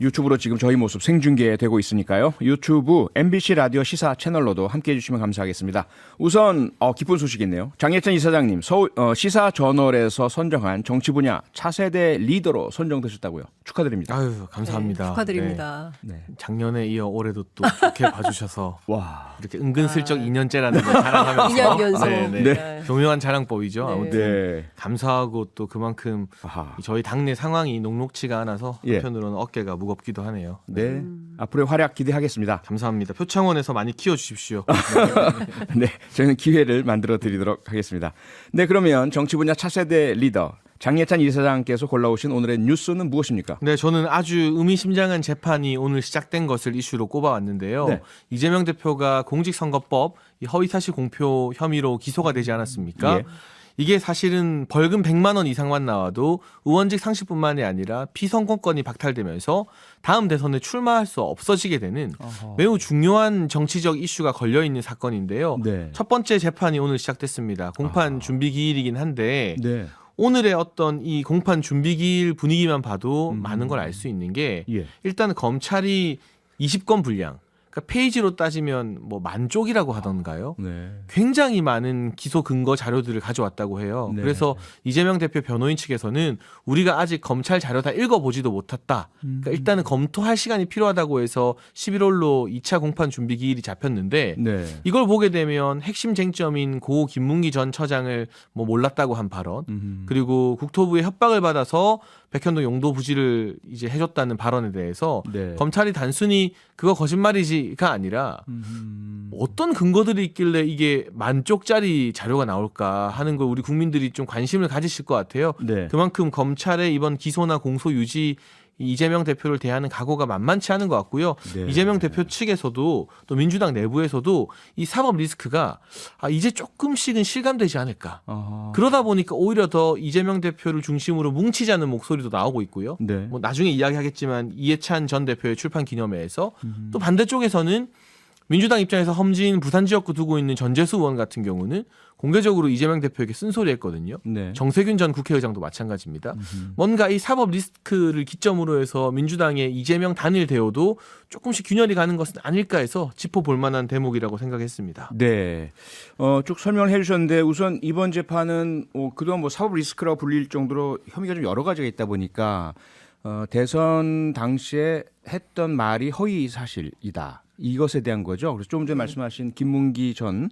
유튜브로 지금 저희 모습 생중계되고 있으니까요. 유튜브 MBC 라디오 시사 채널로도 함께해 주시면 감사하겠습니다. 우선 기쁜 소식이 있네요. 장예찬 이사장님 서울 시사저널에서 선정한 정치 분야 차세대 리더로 선정되셨다고요. 축하드립니다. 아유, 감사합니다. 네, 축하드립니다. 네. 작년에 이어 올해도 또 좋게 봐주셔서 와. 이렇게 은근슬쩍 2년째라는 걸 자랑하면서 2년 연속. 네. 교묘한 자랑법이죠. 네. 아무튼 네. 감사하고 또 그만큼 아하. 저희 당내 상황이 녹록치가 않아서 예. 한편으로는 어깨가 무겁기도 하네요. 네. 앞으로의 활약 기대하겠습니다. 감사합니다. 표창원에서 많이 키워주십시오. 네. 저희는 기회를 만들어 드리도록 하겠습니다. 네. 그러면 정치 분야 차세대 리더 장예찬 이사장께서 골라오신 오늘의 뉴스는 무엇입니까? 네, 저는 아주 의미심장한 재판이 오늘 시작된 것을 이슈로 꼽아왔는데요. 네. 이재명 대표가 공직선거법 허위사실 공표 혐의로 기소가 되지 않았습니까? 예. 이게 사실은 벌금 100만 원 이상만 나와도 의원직 상실뿐만이 아니라 피선거권이 박탈되면서 다음 대선에 출마할 수 없어지게 되는 매우 중요한 정치적 이슈가 걸려있는 사건인데요. 네. 첫 번째 재판이 오늘 시작됐습니다. 공판 준비 기일이긴 한데 네. 오늘의 어떤 이 공판 준비 기일 분위기만 봐도 많은 걸 알 수 있는 게 예. 일단 검찰이 20건 분량, 그러니까 페이지로 따지면 뭐 10쪽이라고 하던가요? 네. 굉장히 많은 기소 근거 자료들을 가져왔다고 해요. 네. 그래서 이재명 대표 변호인 측에서는 우리가 아직 검찰 자료 다 읽어보지도 못했다. 그러니까 일단은 검토할 시간이 필요하다고 해서 11월로 2차 공판 준비 기일이 잡혔는데 네. 이걸 보게 되면 핵심 쟁점인 고 김문기 전 처장을 뭐 몰랐다고 한 발언, 그리고 국토부의 협박을 받아서 백현동 용도 부지를 이제 해줬다는 발언에 대해서 네. 검찰이 단순히 그거 거짓말이지가 아니라 어떤 근거들이 있길래 이게 10쪽짜리 자료가 나올까 하는 걸 우리 국민들이 좀 관심을 가지실 것 같아요. 네. 그만큼 검찰의 이번 기소나 공소 유지 이재명 대표를 대하는 각오가 만만치 않은 것 같고요. 네. 이재명 대표 측에서도 또 민주당 내부에서도 이 사법 리스크가 이제 조금씩은 실감되지 않을까. 아하. 그러다 보니까 오히려 더 이재명 대표를 중심으로 뭉치자는 목소리도 나오고 있고요. 네. 뭐 나중에 이야기하겠지만 이해찬 전 대표의 출판 기념회에서 또 반대쪽에서는 민주당 입장에서 험지인 부산 지역구 두고 있는 전재수 의원 같은 경우는 공개적으로 이재명 대표에게 쓴소리했거든요. 네. 정세균 전 국회의장도 마찬가지입니다. 뭔가 이 사법 리스크를 기점으로 해서 민주당의 이재명 단일 대우도 조금씩 균열이 가는 것은 아닐까 해서 짚어볼 만한 대목이라고 생각했습니다. 네. 쭉 설명을 해주셨는데 우선 이번 재판은 그동안 뭐 사법 리스크라고 불릴 정도로 혐의가 좀 여러 가지가 있다 보니까 대선 당시에 했던 말이 허위 사실이다. 이것에 대한 거죠. 그래서 조금 전에 말씀하신 김문기 전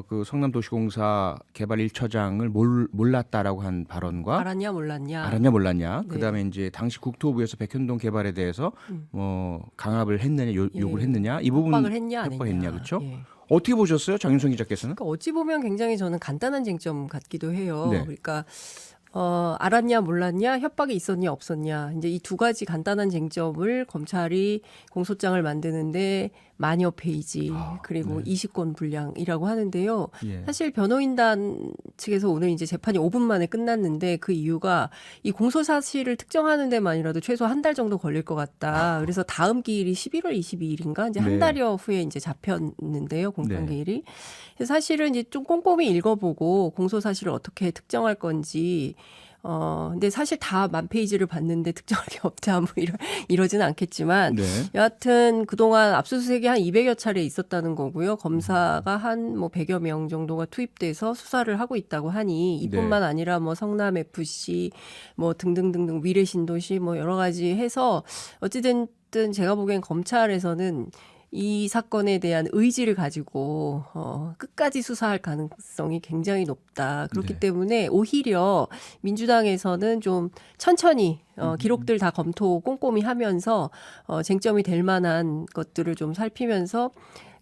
그 성남도시공사 개발 1처장을 몰랐다라고 한 발언과 알았냐 몰랐냐. 알았냐 몰랐냐. 네. 그다음에 이제 당시 국토부에서 백현동 개발에 대해서 강압을 했느냐 요구를 했느냐 이 부분 협박을 했냐 안 협박했냐 했냐. 그렇죠? 예. 어떻게 보셨어요, 장윤성 기자께서는? 그러니까 어찌 보면 굉장히 저는 간단한 쟁점 같기도 해요. 네. 그러니까 알았냐 몰랐냐 협박이 있었냐 없었냐 이제 이 두 가지 간단한 쟁점을 검찰이 공소장을 만드는데 만여 페이지 그리고 20건 분량이라고 하는데요. 예. 사실 변호인단 측에서 오늘 이제 재판이 5분 만에 끝났는데 그 이유가 이 공소 사실을 특정하는 데만이라도 최소 한 달 정도 걸릴 것 같다. 그래서 다음 기일이 11월 22일인가 이제 네. 한 달여 후에 이제 잡혔는데요. 공판 네. 기일이. 그래서 사실은 이제 좀 꼼꼼히 읽어보고 공소 사실을 어떻게 특정할 건지 근데 사실 다 만 페이지를 봤는데 특정할 게 없다 뭐 이러지는 않겠지만 네. 여하튼 그동안 압수수색이 한 200여 차례 있었다는 거고요. 검사가 한 뭐 100여 명 정도가 투입돼서 수사를 하고 있다고 하니 이뿐만 아니라 뭐 성남 FC 뭐 등등등등 위례 신도시 뭐 여러 가지 해서 어찌됐든 제가 보기엔 검찰에서는 이 사건에 대한 의지를 가지고 끝까지 수사할 가능성이 굉장히 높다. 그렇기 때문에 오히려 민주당에서는 좀 천천히 기록들 다 검토 꼼꼼히 하면서 쟁점이 될 만한 것들을 좀 살피면서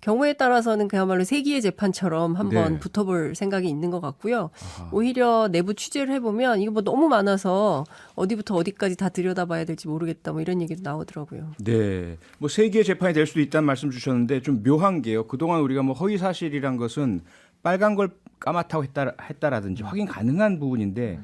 경우에 따라서는 그야말로 세기의 재판처럼 한번 네. 붙어볼 생각이 있는 것 같고요. 오히려 내부 취재를 해보면 이거 뭐 너무 많아서 어디부터 어디까지 다 들여다봐야 될지 모르겠다 뭐 이런 얘기도 나오더라고요. 네. 뭐 세기의 재판이 될 수도 있다는 말씀 주셨는데 좀 묘한 게요. 그동안 우리가 뭐 허위 사실이란 것은 빨간 걸 까맣다고 했다라든지 확인 가능한 부분인데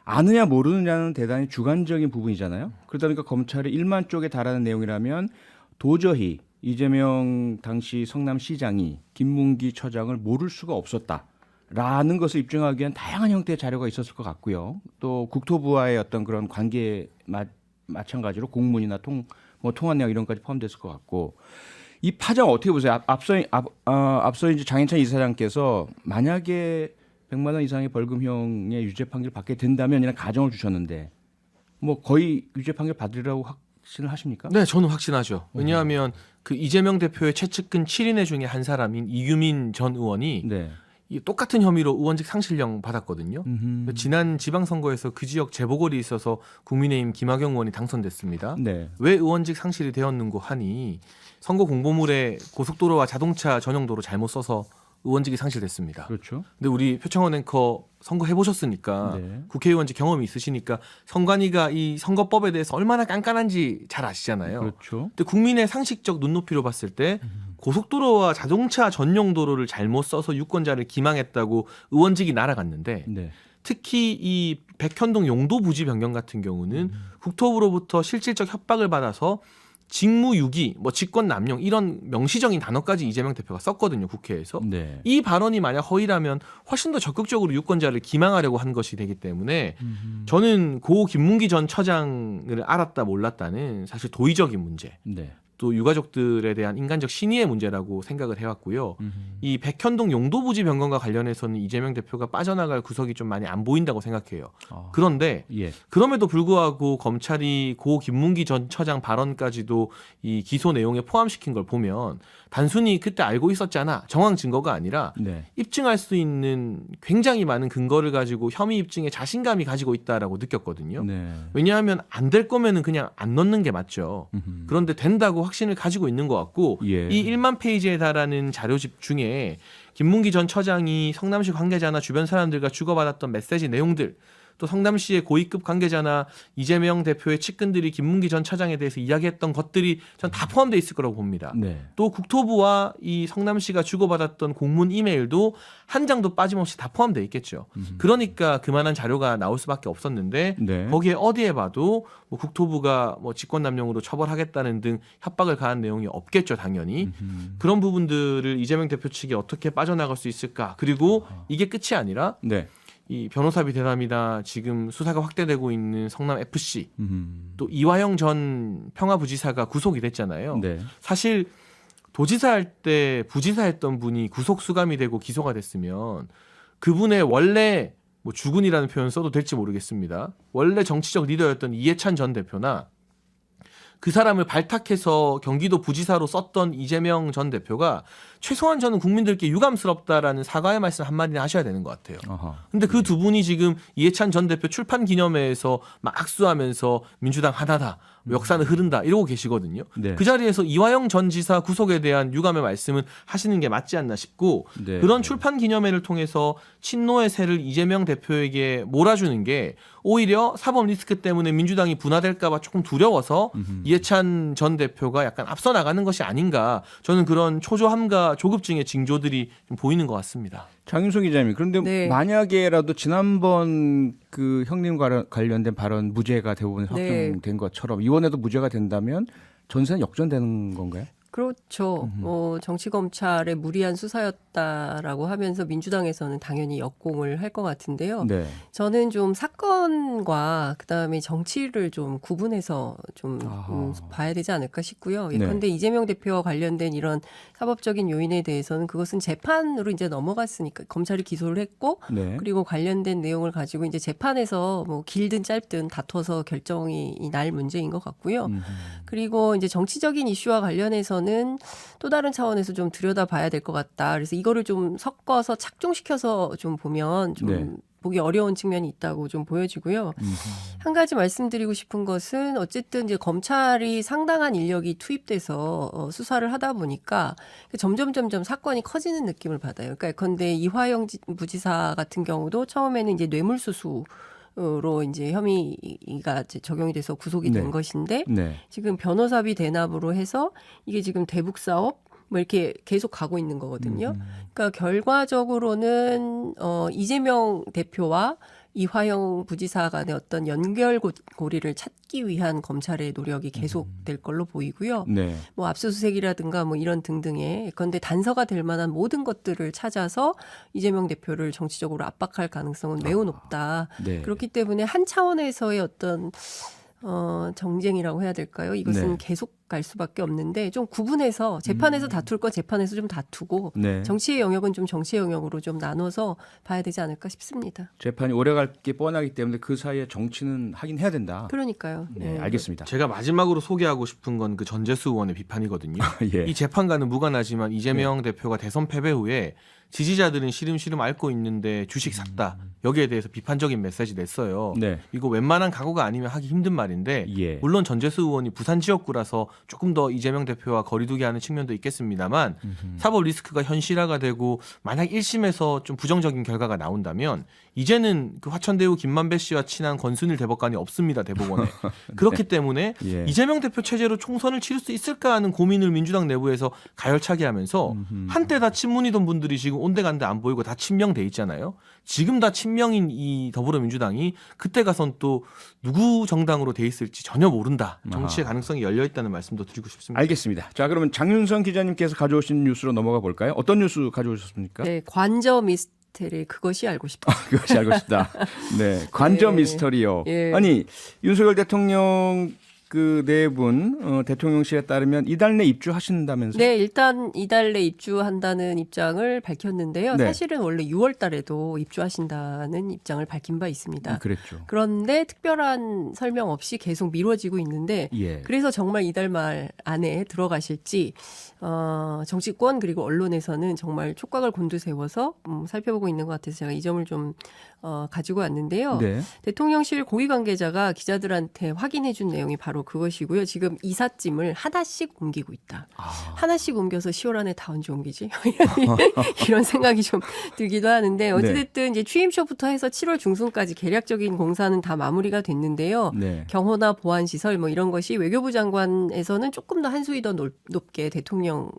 아느냐 모르느냐는 대단히 주관적인 부분이잖아요. 그러다 보니까 검찰이 1만 쪽에 달하는 내용이라면 도저히 이재명 당시 성남시장이 김문기 처장을 모를 수가 없었다라는 것을 입증하기 위한 다양한 형태의 자료가 있었을 것 같고요. 또 국토부와의 어떤 그런 관계 마찬가지로 공문이나 통화 내용 이런 것까지 포함됐을 것 같고 이 파장 어떻게 보세요? 앞서 이제 장인찬 이사장께서 만약에 100만 원 이상의 벌금형의 유죄 판결을 받게 된다면이라는 가정을 주셨는데 뭐 거의 유죄 판결 받으리라고 확신을 하십니까? 네, 저는 확신하죠. 왜냐하면 그 이재명 대표의 최측근 7인의 중에 한 사람인 이규민 전 의원이 네. 이 똑같은 혐의로 의원직 상실령 받았거든요. 지난 지방선거에서 그 지역 재보궐이 있어서 국민의힘 김학영 의원이 당선됐습니다. 네. 왜 의원직 상실이 되었는고 하니 선거 공보물에 고속도로와 자동차 전용도로 잘못 써서 의원직이 상실됐습니다. 그렇죠. 근데 우리 표창원 앵커 선거 해보셨으니까 네. 국회의원직 경험이 있으시니까 선관위가 이 선거법에 대해서 얼마나 깐깐한지 잘 아시잖아요. 그렇죠. 근데 국민의 상식적 눈높이로 봤을 때 고속도로와 자동차 전용 도로를 잘못 써서 유권자를 기망했다고 의원직이 날아갔는데 네. 특히 이 백현동 용도 부지 변경 같은 경우는 국토부로부터 실질적 협박을 받아서 직무유기, 뭐 직권남용 이런 명시적인 단어까지 이재명 대표가 썼거든요, 국회에서. 네. 이 발언이 만약 허위라면 훨씬 더 적극적으로 유권자를 기망하려고 한 것이 되기 때문에 저는 고 김문기 전 처장을 알았다 몰랐다는 사실 도의적인 문제, 네. 또 유가족들에 대한 인간적 신의의 문제라고 생각을 해왔고요. 이 백현동 용도 부지 변경과 관련해서는 이재명 대표가 빠져나갈 구석이 좀 많이 안 보인다고 생각해요. 그런데 예. 그럼에도 불구하고 검찰이 고 김문기 전 처장 발언까지도 이 기소 내용에 포함시킨 걸 보면 단순히 그때 알고 있었잖아 정황 증거가 아니라 네. 입증할 수 있는 굉장히 많은 근거를 가지고 혐의 입증에 자신감이 가지고 있다라고 느꼈거든요. 네. 왜냐하면 안 될 거면은 그냥 안 넣는 게 맞죠. 그런데 된다고 확신을 가지고 있는 것 같고 예. 이 1만 페이지에 달하는 자료집 중에 김문기 전 처장이 성남시 관계자나 주변 사람들과 주고받았던 메시지 내용들 또 성남시의 고위급 관계자나 이재명 대표의 측근들이 김문기 전 차장에 대해서 이야기했던 것들이 전 다 포함되어 있을 거라고 봅니다. 네. 또 국토부와 이 성남시가 주고받았던 공문 이메일도 한 장도 빠짐없이 다 포함되어 있겠죠. 그러니까 그만한 자료가 나올 수밖에 없었는데 네. 거기에 어디에 봐도 뭐 국토부가 뭐 직권남용으로 처벌하겠다는 등 협박을 가한 내용이 없겠죠, 당연히. 그런 부분들을 이재명 대표 측이 어떻게 빠져나갈 수 있을까? 그리고 이게 끝이 아니라 네. 이 변호사비 대담이다 지금 수사가 확대되고 있는 성남 FC 또 이화영 전 평화부지사가 구속이 됐잖아요. 네. 사실 도지사 할 때 부지사했던 분이 구속 수감이 되고 기소가 됐으면 그분의 원래 뭐 주군이라는 표현 써도 될지 모르겠습니다. 원래 정치적 리더였던 이해찬 전 대표나 그 사람을 발탁해서 경기도 부지사로 썼던 이재명 전 대표가 최소한 저는 국민들께 유감스럽다라는 사과의 말씀 한마디는 하셔야 되는 것 같아요. 근데 그 두 분이 지금 이해찬 전 대표 출판 기념회에서 막 악수하면서 민주당 하나다, 역사는 흐른다 이러고 계시거든요. 네. 그 자리에서 이화영 전 지사 구속에 대한 유감의 말씀은 하시는 게 맞지 않나 싶고 네. 그런 출판 기념회를 통해서 친노의 새를 이재명 대표에게 몰아주는 게 오히려 사법 리스크 때문에 민주당이 분화될까 봐 조금 두려워서 이해찬 전 대표가 약간 앞서 나가는 것이 아닌가 저는 그런 초조함과 조급증의 징조들이 좀 보이는 것 같습니다. 장윤석 기자님, 그런데 네. 만약에라도 지난번 그 형님과 관련된 발언 무죄가 대부분 네. 확정된 것처럼 이번에도 무죄가 된다면 전세는 역전되는 건가요? 그렇죠. 정치 검찰의 무리한 수사였다라고 하면서 민주당에서는 당연히 역공을 할 것 같은데요. 네. 저는 좀 사건과 그다음에 정치를 좀 구분해서 좀 봐야 되지 않을까 싶고요. 네. 그런데 이재명 대표와 관련된 이런 사법적인 요인에 대해서는 그것은 재판으로 이제 넘어갔으니까 검찰이 기소를 했고 네. 그리고 관련된 내용을 가지고 이제 재판에서 뭐 길든 짧든 다퉈서 결정이 날 문제인 것 같고요. 그리고 이제 정치적인 이슈와 관련해서는 또 다른 차원에서 좀 들여다봐야 될 것 같다. 그래서 이거를 좀 섞어서 착종시켜서 좀 보면 좀 네. 보기 어려운 측면이 있다고 좀 보여지고요. 한 가지 말씀드리고 싶은 것은 어쨌든 이제 검찰이 상당한 인력이 투입돼서 수사를 하다 보니까 점점 사건이 커지는 느낌을 받아요. 그러니까 예컨대 이화영 부지사 같은 경우도 처음에는 이제 뇌물수수 로 이제 혐의가 적용이 돼서 구속이 된 네. 것인데 네. 지금 변호사비 대납으로 해서 이게 지금 대북 사업 뭐 이렇게 계속 가고 있는 거거든요. 그러니까 결과적으로는 이재명 대표와 이화영 부지사 간의 어떤 연결고리를 찾기 위한 검찰의 노력이 계속될 걸로 보이고요. 네. 뭐 압수수색이라든가 뭐 이런 등등의 그런데 단서가 될 만한 모든 것들을 찾아서 이재명 대표를 정치적으로 압박할 가능성은 매우 높다. 네. 그렇기 때문에 한 차원에서의 어떤 정쟁이라고 해야 될까요? 이것은 네. 계속 갈 수밖에 없는데 좀 구분해서 재판에서 다툴 건 재판에서 좀 다투고 네. 정치의 영역은 좀 정치의 영역으로 좀 나눠서 봐야 되지 않을까 싶습니다. 재판이 오래갈 게 뻔하기 때문에 그 사이에 정치는 하긴 해야 된다. 그러니까요. 네, 알겠습니다. 제가 마지막으로 소개하고 싶은 건 그 전재수 의원의 비판이거든요. 예. 이 재판과는 무관하지만 이재명 대표가 대선 패배 후에 지지자들은 시름시름 앓고 있는데 주식 샀다. 여기에 대해서 비판적인 메시지 냈어요. 네. 이거 웬만한 각오가 아니면 하기 힘든 말인데 예. 물론 전재수 의원이 부산 지역구라서 조금 더 이재명 대표와 거리두기 하는 측면도 있겠습니다만 사법 리스크가 현실화가 되고 만약 1심에서 좀 부정적인 결과가 나온다면 이제는 그 화천대유 김만배 씨와 친한 권순일 대법관이 없습니다. 대법원에. 그렇기 때문에 예. 이재명 대표 체제로 총선을 치를 수 있을까 하는 고민을 민주당 내부에서 가열차게 하면서 한때 다 친문이던 분들이 지금 온데간데 안 보이고 다 친명돼 있잖아요. 지금 다 친명인 이 더불어민주당이 그때 가선 또 누구 정당으로 돼 있을지 전혀 모른다. 정치의 가능성이 열려 있다는 말씀도 드리고 싶습니다. 알겠습니다. 자, 그러면 장윤성 기자님께서 가져오신 뉴스로 넘어가 볼까요? 어떤 뉴스 가져오셨습니까? 네, 관저 미스테리 그것이 알고 싶다. 그것이 알고 싶다. 네, 관저 네. 미스터리요. 예. 아니 윤석열 대통령 그 네 분 대통령실에 따르면 이달 내 입주하신다면서요? 네, 일단 이달 내 입주한다는 입장을 밝혔는데요. 네. 사실은 원래 6월 달에도 입주하신다는 입장을 밝힌 바 있습니다. 그랬죠. 그런데 특별한 설명 없이 계속 미뤄지고 있는데 예. 그래서 정말 이달 말 안에 들어가실지 정치권 그리고 언론에서는 정말 촉각을 곤두세워서 살펴보고 있는 것 같아서 제가 이 점을 좀 가지고 왔는데요. 네. 대통령실 고위 관계자가 기자들한테 확인해 준 내용이 바로 그것이고요. 지금 이삿짐을 하나씩 옮기고 있다. 하나씩 옮겨서 10월 안에 다 언제 옮기지? 이런 생각이 좀 들기도 하는데 어찌됐든 이제 취임쇼부터 해서 7월 중순까지 계략적인 공사는 다 마무리가 됐는데요. 네. 경호나 보안 시설 뭐 이런 것이 외교부 장관에서는 조금 더 한 수위 더 높게 대통령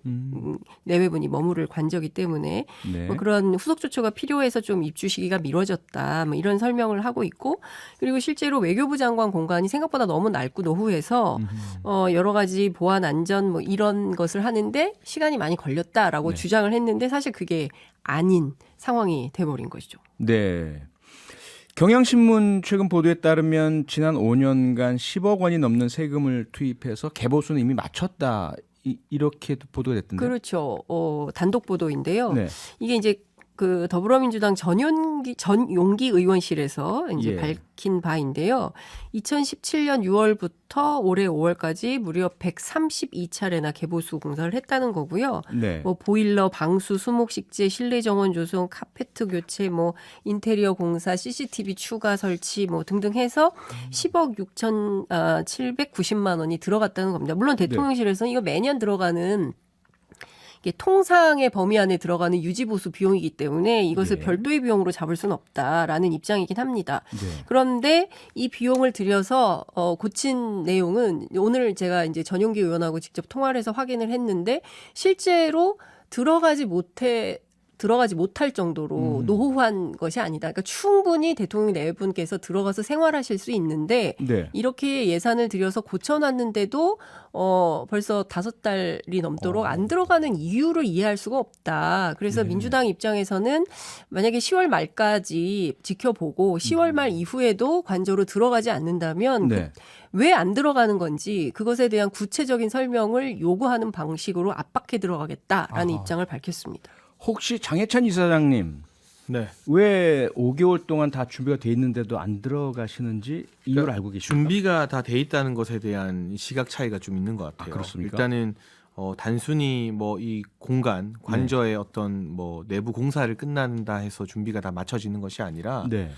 내외분이 머무를 관저기 때문에 네. 뭐 그런 후속 조처가 필요해서 좀 입주 시기가 미뤄졌다. 뭐 이런 설명을 하고 있고 그리고 실제로 외교부 장관 공간이 생각보다 너무 낡고 노후해서 여러 가지 보안 안전 뭐 이런 것을 하는데 시간이 많이 걸렸다라고 네. 주장을 했는데 사실 그게 아닌 상황이 돼버린 것이죠. 네. 경향신문 최근 보도에 따르면 지난 5년간 10억 원이 넘는 세금을 투입해서 개보수는 이미 마쳤다. 이렇게도 보도가 됐던데. 그렇죠. 단독 보도인데요. 네. 이게 이제 그 더불어민주당 전용기 의원실에서 이제 예. 밝힌 바인데요. 2017년 6월부터 올해 5월까지 무려 132차례나 개보수 공사를 했다는 거고요. 네. 뭐 보일러, 방수, 수목식재, 실내 정원 조성, 카페트 교체, 뭐 인테리어 공사, CCTV 추가 설치 뭐 등등 해서 10억 6,790만 원이 들어갔다는 겁니다. 물론 대통령실에서는 이거 매년 들어가는 이게 통상의 범위 안에 들어가는 유지보수 비용이기 때문에 이것을 예. 별도의 비용으로 잡을 수는 없다라는 입장이긴 합니다. 네. 그런데 이 비용을 들여서 고친 내용은 오늘 제가 이제 전용기 의원하고 직접 통화를 해서 확인을 했는데 실제로 들어가지 못할 정도로 노후한 것이 아니다. 그러니까 충분히 대통령 내분께서 들어가서 생활하실 수 있는데 네. 이렇게 예산을 들여서 고쳐놨는데도 벌써 5달이 넘도록 안 들어가는 이유를 이해할 수가 없다. 그래서 민주당 입장에서는 만약에 10월 말까지 지켜보고 10월 말 이후에도 관저로 들어가지 않는다면 네. 왜 안 들어가는 건지 그것에 대한 구체적인 설명을 요구하는 방식으로 압박해 들어가겠다라는 입장을 밝혔습니다. 혹시 장해찬 이사장님 네. 왜 5개월 동안 다 준비가 돼 있는데도 안 들어가시는지 이유를 알고 계십니까? 준비가 다 돼 있다는 것에 대한 시각 차이가 좀 있는 것 같아요. 그렇습니까? 일단은 단순히 뭐 이 공간 관저의 어떤 뭐 내부 공사를 끝난다 해서 준비가 다 맞춰지는 것이 아니라 네.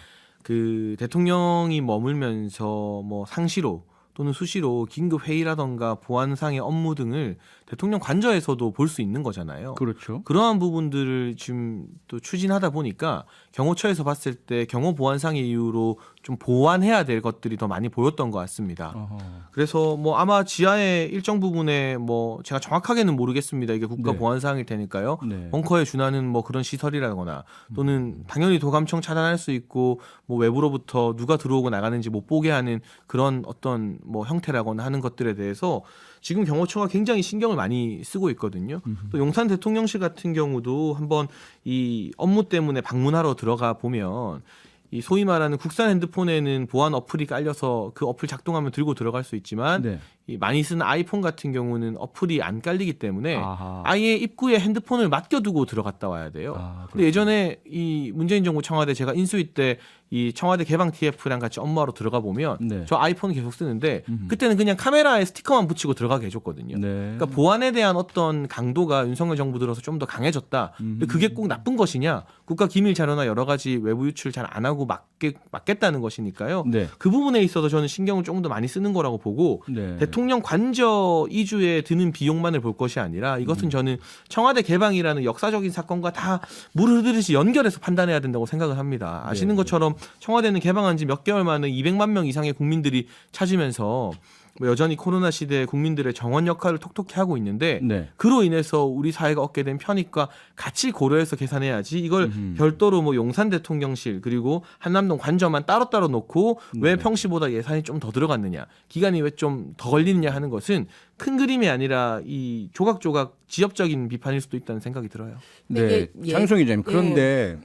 그 대통령이 머물면서 뭐 상시로 또는 수시로 긴급 회의라던가 보안상의 업무 등을 대통령 관저에서도 볼 수 있는 거잖아요. 그렇죠. 그러한 부분들을 지금 또 추진하다 보니까 경호처에서 봤을 때 경호 보안상의 이유로 좀 보완해야 될 것들이 더 많이 보였던 것 같습니다. 어허. 그래서 뭐 아마 지하의 일정 부분에 뭐 제가 정확하게는 모르겠습니다. 이게 국가 네. 보안상일 테니까요. 네. 벙커에 준하는 뭐 그런 시설이라거나 또는 당연히 도감청 차단할 수 있고 뭐 외부로부터 누가 들어오고 나가는지 못 보게 하는 그런 어떤 뭐 형태라거나 하는 것들에 대해서 지금 경호처가 굉장히 신경을 많이 쓰고 있거든요. 또 용산 대통령실 같은 경우도 한번 이 업무 때문에 방문하러 들어가 보면 이 소위 말하는 국산 핸드폰에는 보안 어플이 깔려서 그 어플 작동하면 들고 들어갈 수 있지만 네. 이 많이 쓰는 아이폰 같은 경우는 어플이 안 깔리기 때문에 아하. 아예 입구에 핸드폰을 맡겨두고 들어갔다 와야 돼요. 아, 근데 예전에 이 문재인 정부 청와대 제가 인수위 때 이 청와대 개방 TF랑 같이 업무하러 들어가 보면 네. 저 아이폰 계속 쓰는데 그때는 그냥 카메라에 스티커만 붙이고 들어가게 해줬거든요. 네. 그러니까 보안에 대한 어떤 강도가 윤석열 정부 들어서 좀 더 강해졌다. 근데 그게 꼭 나쁜 것이냐? 국가 기밀 자료나 여러 가지 외부 유출 잘 안 하고 막겠다는 것이니까요. 네. 그 부분에 있어서 저는 신경을 조금 더 많이 쓰는 거라고 보고 네. 대통령 관저 이주에 드는 비용만을 볼 것이 아니라 이것은 저는 청와대 개방이라는 역사적인 사건과 다 물 흐르듯이 연결해서 판단해야 된다고 생각을 합니다. 아시는 네. 것처럼 청와대는 개방한 지 몇 개월 만에 200만 명 이상의 국민들이 찾으면서 뭐 여전히 코로나 시대에 국민들의 정원 역할을 톡톡히 하고 있는데 네. 그로 인해서 우리 사회가 얻게 된 편익과 같이 고려해서 계산해야지 이걸 별도로 뭐 용산 대통령실 그리고 한남동 관저만 따로따로 놓고 왜 평시보다 예산이 좀 더 들어갔느냐 기간이 왜 좀 더 걸리느냐 하는 것은 큰 그림이 아니라 이 조각조각 지엽적인 비판일 수도 있다는 생각이 들어요. 네. 이게 장성 기자님. 그런데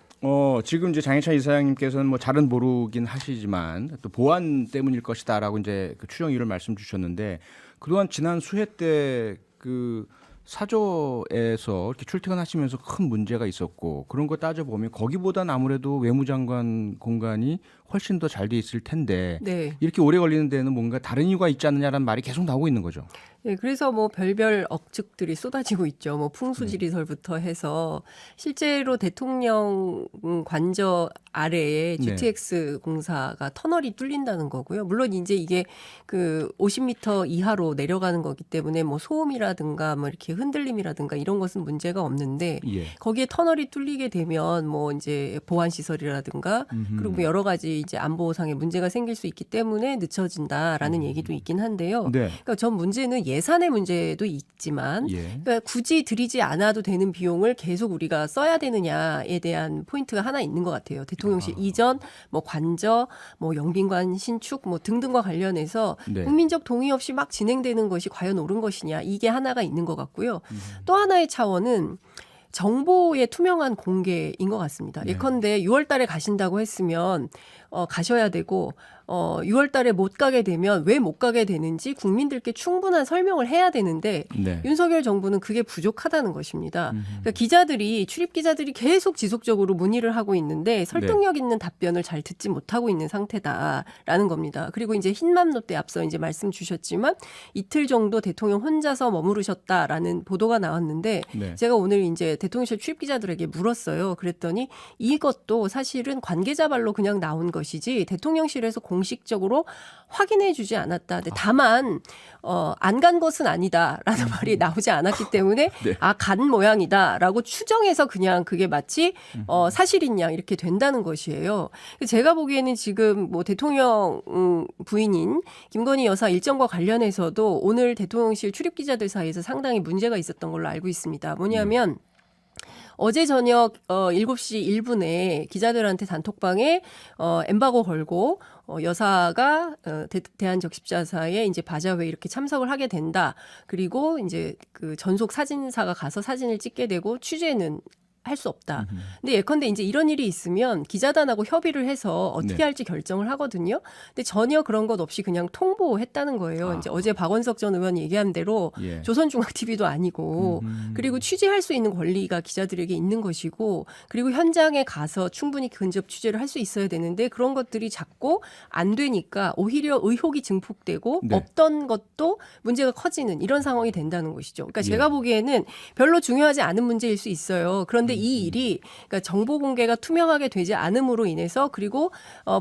지금 이제 장혜찬 이사장님께서는 뭐 잘은 모르긴 하시지만 또 보안 때문일 것이다라고 이제 그 추정 이유를 말씀 주셨는데 그동안 지난 수해 때 그 사저에서 이렇게 출퇴근하시면서 큰 문제가 있었고 그런 거 따져 보면 거기보다는 아무래도 외무장관 공간이 훨씬 더 잘 돼 있을 텐데 네. 이렇게 오래 걸리는 데는 뭔가 다른 이유가 있지 않느냐라는 말이 계속 나오고 있는 거죠. 네, 그래서 뭐 별별 억측들이 쏟아지고 있죠. 뭐 풍수지리설부터 해서 실제로 대통령 관저 아래에 네. GTX 공사가 터널이 뚫린다는 거고요. 물론 이제 이게 그 50m 이하로 내려가는 거기 때문에 뭐 소음이라든가 뭐 이렇게 흔들림이라든가 이런 것은 문제가 없는데 예. 거기에 터널이 뚫리게 되면 뭐 이제 보안 시설이라든가 그리고 뭐 여러 가지 이제 안보상의 문제가 생길 수 있기 때문에 늦춰진다라는 얘기도 있긴 한데요. 네. 그러니까 전 문제는 예산의 문제도 있지만 예. 그러니까 굳이 들이지 않아도 되는 비용을 계속 우리가 써야 되느냐에 대한 포인트가 하나 있는 것 같아요. 대통령실 이전, 뭐 관저, 뭐 영빈관 신축, 뭐 등등과 관련해서 네. 국민적 동의 없이 막 진행되는 것이 과연 옳은 것이냐 이게 하나가 있는 것 같고요. 또 하나의 차원은 정보의 투명한 공개인 것 같습니다. 네. 예컨대 6월 달에 가신다고 했으면 가셔야 되고 6월 달에 못 가게 되면 왜 못 가게 되는지 국민들께 충분한 설명을 해야 되는데 네. 윤석열 정부는 그게 부족하다는 것입니다. 그러니까 기자들이 출입 기자들이 계속 지속적으로 문의를 하고 있는데 설득력 있는 답변을 잘 듣지 못하고 있는 상태다라는 겁니다. 그리고 이제 흰맘노 때 앞서 이제 말씀 주셨지만 이틀 정도 대통령 혼자서 머무르셨다라는 보도가 나왔는데 네. 제가 오늘 이제 대통령실 출입 기자들에게 물었어요. 그랬더니 이것도 사실은 관계자 발로 그냥 나온 것이지 대통령실에서 공식적으로 확인해 주지 않았다. 근데 다만 안 간 것은 아니다라는 말이 나오지 않았기 때문에 네. 간 모양이다라고 추정해서 그냥 그게 마치 사실인 양 이렇게 된다는 것이에요. 제가 보기에는 지금 뭐 대통령 부인인 김건희 여사 일정과 관련해서도 오늘 대통령실 출입 기자들 사이에서 상당히 문제가 있었던 걸로 알고 있습니다. 뭐냐면 어제 저녁 7시 1분에 기자들한테 단톡방에 엠바고 걸고 여사가 대한적십자사에 이제 바자회에 이렇게 참석을 하게 된다. 그리고 이제 그 전속 사진사가 가서 사진을 찍게 되고 취재는 할 수 없다. 근데 예컨대 이제 이런 일이 있으면 기자단하고 협의를 해서 어떻게 네. 할지 결정을 하거든요. 근데 전혀 그런 것 없이 그냥 통보했다는 거예요. 이제 어제 박원석 전 의원 얘기한 대로 예. 조선중앙TV도 아니고 그리고 취재할 수 있는 권리가 기자들에게 있는 것이고 그리고 현장에 가서 충분히 근접 취재를 할 수 있어야 되는데 그런 것들이 자꾸 안 되니까 오히려 의혹이 증폭되고 네. 없던 것도 문제가 커지는 이런 상황이 된다는 것이죠. 그러니까 예. 제가 보기에는 별로 중요하지 않은 문제일 수 있어요. 그런데 이 일이 그러니까 정보 공개가 투명하게 되지 않음으로 인해서 그리고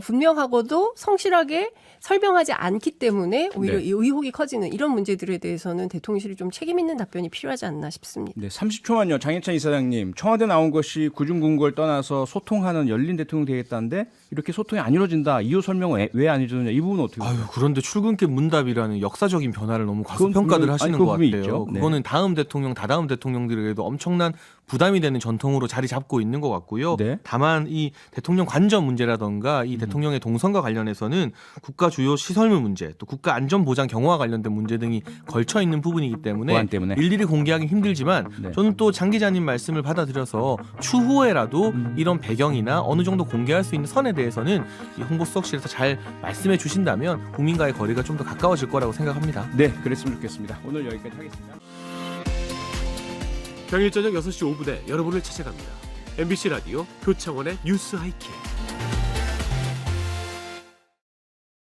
분명하고도 성실하게 설명하지 않기 때문에 오히려 네. 이 의혹이 커지는 이런 문제들에 대해서는 대통령실이 좀 책임 있는 답변이 필요하지 않나 싶습니다. 네, 30초만요. 장혜찬 이사장님. 청와대 나온 것이 구중궁궐 떠나서 소통하는 열린 대통령 되겠다는데 이렇게 소통이 안 이루어진다. 이유 설명은 왜 안 해주느냐. 이 부분은 어떻게 보세요? 그런데 출근길 문답이라는 역사적인 변화를 너무 그건 과소평가를 분명히- 하시는 아니, 것 그 부분이 같아요. 있죠. 네. 그거는 다음 대통령, 다다음 대통령들에게도 엄청난 부담이 되는 전통이 공통으로 자리 잡고 있는 것 같고요. 네. 다만 이 대통령 관저 문제라던가 이 대통령의 동선과 관련해서는 국가 주요 시설물 문제, 또 국가 안전 보장 경호와 관련된 문제 등이 걸쳐 있는 부분이기 때문에 보안 때문에. 일일이 공개하기 힘들지만 네. 저는 또 장 기자님 말씀을 받아들여서 추후에라도 이런 배경이나 어느 정도 공개할 수 있는 선에 대해서는 이 홍보수석실에서 잘 말씀해 주신다면 국민과의 거리가 좀 더 가까워질 거라고 생각합니다. 네, 그랬으면 좋겠습니다. 오늘 여기까지 하겠습니다. 평일 저녁 6시 5분에 여러분을 찾아갑니다. MBC 라디오 표창원의 뉴스 하이킥.